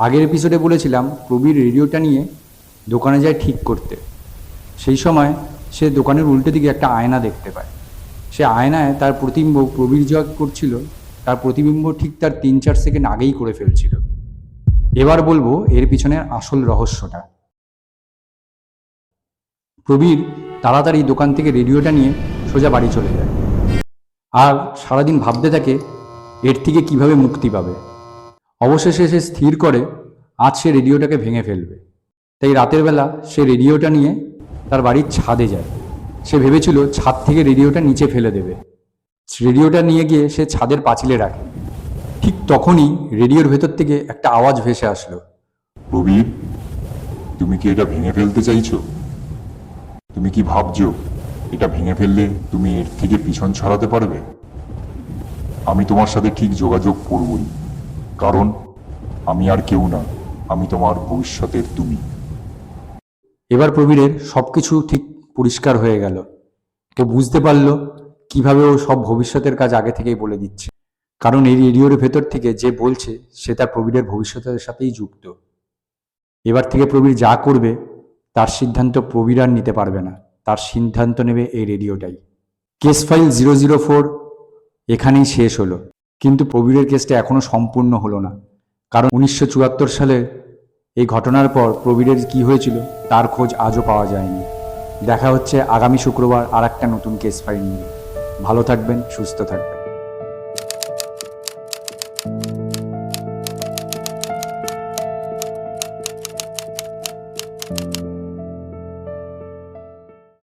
আগের এপিসোডে বলেছিলাম প্রবীর রেডিওটা নিয়ে দোকানে যায় ঠিক করতে। সেই সময় সে দোকানের উল্টো দিকে একটা আয়না দেখতে পায়। সে আয়নায় তার প্রতিবিম্ব প্রবীর যা করছিল তার প্রতিবিম্ব ঠিক তার 3-4 সেকেন্ড আগেই করে ফেলছিল। এবার বলবো এর পিছনের আসল রহস্যটা। প্রবীর তাড়াতাড়ি দোকান থেকে রেডিওটা নিয়ে সোজা বাড়ি চলে যায় আর সারাদিন ভাবতে থাকে এর থেকে কিভাবে মুক্তি পাবে। অবশেষে সে স্থির করে আজ সে রেডিওটাকে ভেঙে ফেলবে। তাই রাতের বেলা সে রেডিওটা নিয়ে তার বাড়ির ছাদে যায়। সে ভেবেছিল ছাদ থেকে রেডিওটা নিচে ফেলে দেবে। রেডিওটা নিয়ে গিয়ে সে ছাদের পাঁচিলে রাখে। ঠিক তখনই রেডিওর ভেতর থেকে একটা আওয়াজ ভেসে আসলো। প্রবীর, তুমি কি এটা ভেঙে ফেলতে চাইছো? তুমি কি ভাবছো এটা ভেঙে ফেললে তুমি এর থেকে পিছন ছাড়াতে পারবে? আমি তোমার সাথে ঠিক যোগাযোগ করবই, কারণ আমি আর কেউ না, আমি তোমার ভবিষ্যতের তুমি। এবার প্রবীরের সবকিছু ঠিক পরিষ্কার হয়ে গেল। ও বুঝতে পারল কিভাবে ও সব ভবিষ্যতের কাজ আগে থেকেই বলে দিচ্ছে, কারণ এই রেডিওর ভেতর থেকে যে বলছে সে তার প্রবীরের ভবিষ্যতের সাথেই যুক্ত। এবার থেকে প্রবীর যা করবে তার সিদ্ধান্ত প্রবীর আর নিতে পারবে না, তার সিদ্ধান্ত নেবে এই রেডিওটাই। কেস ফাইল 004 এখানেই শেষ হলো, কিন্তু প্রবীরের কেসটা এখনো সম্পূর্ণ হলো না, কারণ 1974 সালে এই ঘটনার পর প্রবীরের কি হয়েছিল তার খোঁজ আজও পাওয়া যায়নি। দেখা হচ্ছে আগামী শুক্রবার আর একটা নতুন কেস ফাইল নিয়ে। ভালো থাকবেন, সুস্থ থাকবেন।